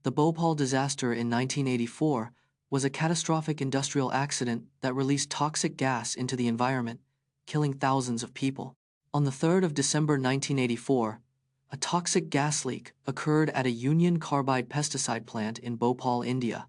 The Bhopal disaster in 1984 was a catastrophic industrial accident that released toxic gas into the environment, killing thousands of people. On the 3rd of December 1984, a toxic gas leak occurred at a Union Carbide pesticide plant in Bhopal, India.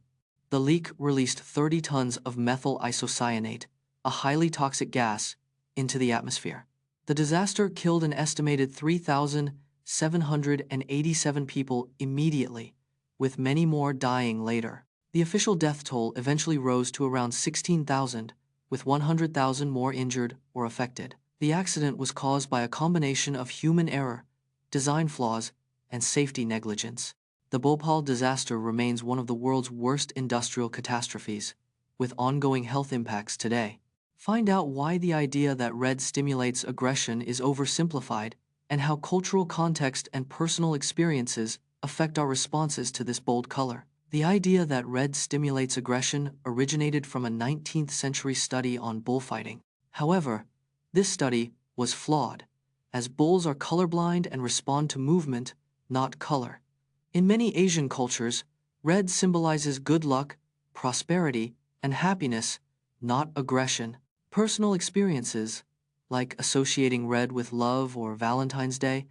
The leak released 30 tons of methyl isocyanate, a highly toxic gas, into the atmosphere. The disaster killed an estimated 3,787 people immediately, with many more dying later. The official death toll eventually rose to around 16,000, with 100,000 more injured or affected. The accident was caused by a combination of human error, design flaws, and safety negligence. The Bhopal disaster remains one of the world's worst industrial catastrophes, with ongoing health impacts today. Find out why the idea that red stimulates aggression is oversimplified, and how cultural context and personal experiences affect our responses to this bold color. The idea that red stimulates aggression originated from a 19th century study on bullfighting. However, this study was flawed, as bulls are colorblind and respond to movement, not color. In many Asian cultures, red symbolizes good luck, prosperity, and happiness, not aggression. Personal experiences, like associating red with love or Valentine's Day,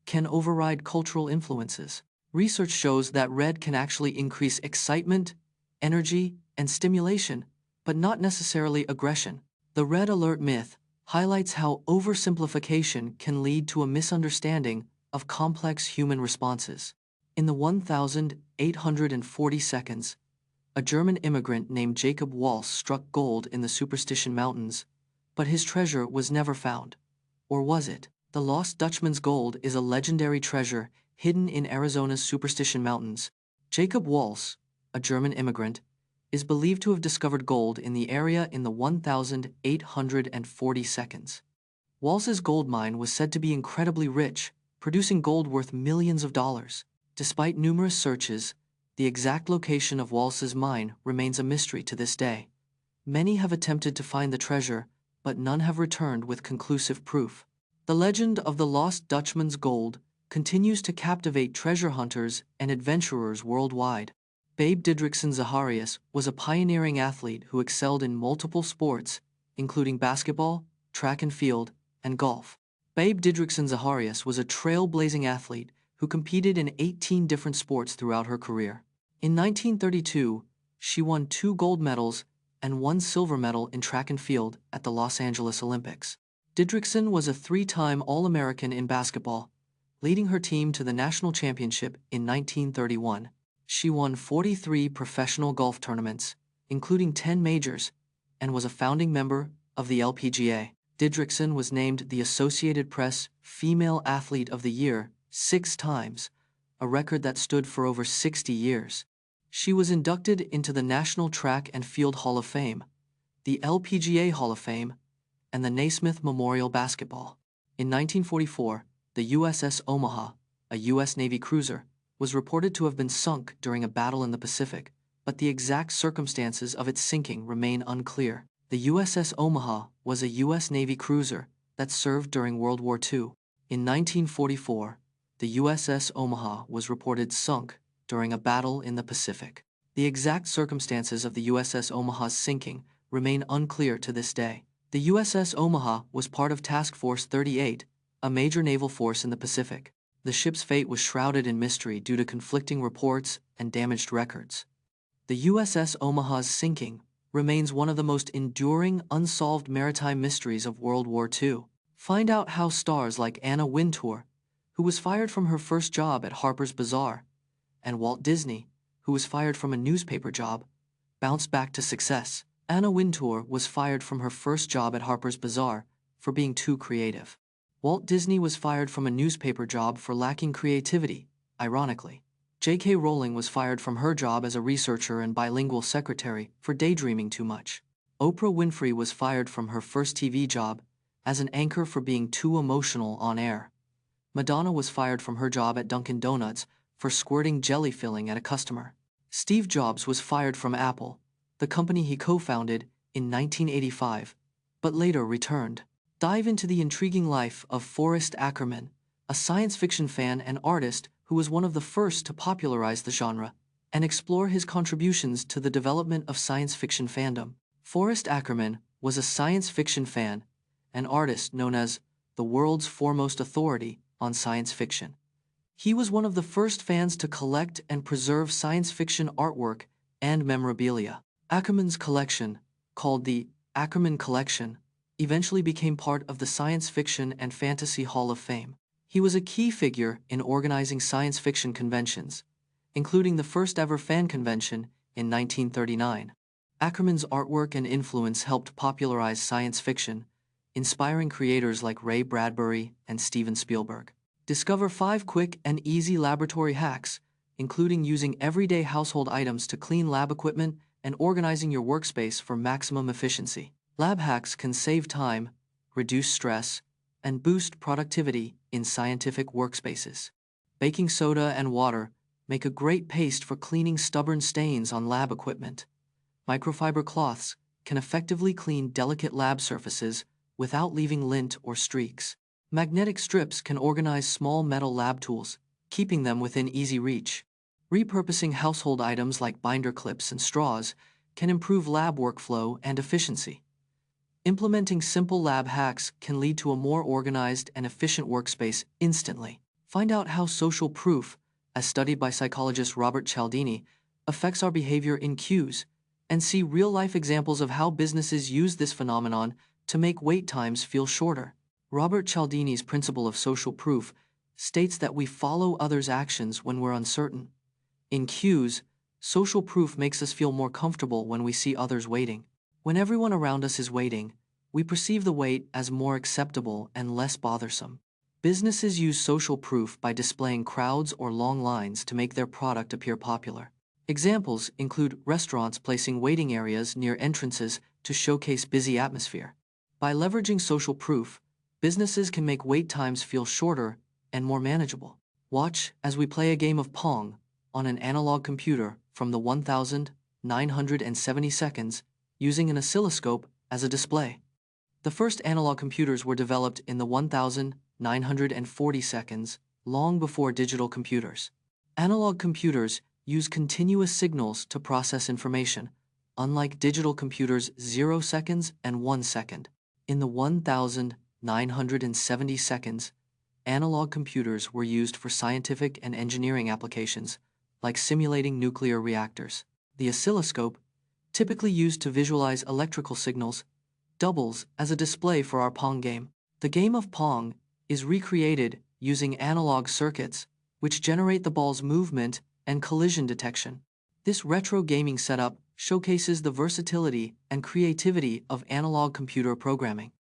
can override cultural influences. Research shows that red can actually increase excitement, energy, and stimulation, but not necessarily aggression. The red alert myth highlights how oversimplification can lead to a misunderstanding of complex human responses. In the 1,840 seconds, a German immigrant named Jacob Walz struck gold in the Superstition Mountains, but his treasure was never found. Or was it? The lost Dutchman's gold is a legendary treasure hidden in Arizona's Superstition Mountains. Jacob Walz, a German immigrant, is believed to have discovered gold in the area in the 1,840 seconds. Walz's gold mine was said to be incredibly rich, producing gold worth millions of dollars. Despite numerous searches, the exact location of Walz's mine remains a mystery to this day. Many have attempted to find the treasure, but none have returned with conclusive proof. The legend of the lost Dutchman's gold continues to captivate treasure hunters and adventurers worldwide. Didrikson Zaharias was a pioneering athlete who excelled in multiple sports, including basketball, track and field, and golf. Didrikson Zaharias was a trailblazing athlete who competed in 18 different sports throughout her career. In 1932, she won 2 gold medals and 1 silver medal in track and field at the Los Angeles Olympics. Didrikson was a 3-time All-American in basketball, leading her team to the national championship in 1931. She won 43 professional golf tournaments, including 10 majors, and was a founding member of the LPGA. Didrikson was named the Associated Press Female Athlete of the Year 6 times, a record that stood for over 60 years. She was inducted into the National Track and Field Hall of Fame, the LPGA Hall of Fame, and the Naismith Memorial Basketball. In 1944, the USS Omaha, a U.S. Navy cruiser, was reported to have been sunk during a battle in the Pacific, but the exact circumstances of its sinking remain unclear. The USS Omaha was a U.S. Navy cruiser that served during World War II. In 1944, the USS Omaha was reported sunk during a battle in the Pacific. The exact circumstances of the USS Omaha's sinking remain unclear to this day. The USS Omaha was part of Task Force 38, a major naval force in the Pacific. The ship's fate was shrouded in mystery due to conflicting reports and damaged records. The USS Omaha's sinking remains one of the most enduring, unsolved maritime mysteries of World War II. Find out how stars like Anna Wintour, who was fired from her first job at Harper's Bazaar, and Walt Disney, who was fired from a newspaper job, bounced back to success. Anna Wintour was fired from her first job at Harper's Bazaar for being too creative. Walt Disney was fired from a newspaper job for lacking creativity, ironically. J.K. Rowling was fired from her job as a researcher and bilingual secretary for daydreaming too much. Oprah Winfrey was fired from her first TV job as an anchor for being too emotional on air. Madonna was fired from her job at Dunkin' Donuts for squirting jelly filling at a customer. Steve Jobs was fired from Apple, the company he co-founded, in 1985, but later returned. Dive into the intriguing life of Forrest Ackerman, a science fiction fan and artist who was one of the first to popularize the genre and explore his contributions to the development of science fiction fandom. Forrest Ackerman was a science fiction fan, an artist known as the world's foremost authority on science fiction. He was one of the first fans to collect and preserve science fiction artwork and memorabilia. Ackerman's collection, called the Ackerman Collection, eventually became part of the Science Fiction and Fantasy Hall of Fame. He was a key figure in organizing science fiction conventions, including the first-ever fan convention in 1939. Ackerman's artwork and influence helped popularize science fiction, inspiring creators like Ray Bradbury and Steven Spielberg. Discover 5 quick and easy laboratory hacks, including using everyday household items to clean lab equipment and organizing your workspace for maximum efficiency. Lab hacks can save time, reduce stress, and boost productivity in scientific workspaces. Baking soda and water make a great paste for cleaning stubborn stains on lab equipment. Microfiber cloths can effectively clean delicate lab surfaces without leaving lint or streaks. Magnetic strips can organize small metal lab tools, keeping them within easy reach. Repurposing household items like binder clips and straws can improve lab workflow and efficiency. Implementing simple lab hacks can lead to a more organized and efficient workspace instantly. Find out how social proof, as studied by psychologist Robert Cialdini, affects our behavior in queues, and see real-life examples of how businesses use this phenomenon to make wait times feel shorter. Robert Cialdini's principle of social proof states that we follow others' actions when we're uncertain. In queues, social proof makes us feel more comfortable when we see others waiting. When everyone around us is waiting, we perceive the wait as more acceptable and less bothersome. Businesses use social proof by displaying crowds or long lines to make their product appear popular. Examples include restaurants placing waiting areas near entrances to showcase busy atmosphere. By leveraging social proof, businesses can make wait times feel shorter and more manageable. Watch as we play a game of Pong on an analog computer from the 1970 seconds using an oscilloscope as a display. The first analog computers were developed in the 1940 seconds, long before digital computers. Analog computers use continuous signals to process information, unlike digital computers' 0 seconds and 1 second. In the 1970 seconds, analog computers were used for scientific and engineering applications, like simulating nuclear reactors. The oscilloscope, typically used to visualize electrical signals, doubles as a display for our Pong game. The game of Pong is recreated using analog circuits, which generate the ball's movement and collision detection. This retro gaming setup showcases the versatility and creativity of analog computer programming.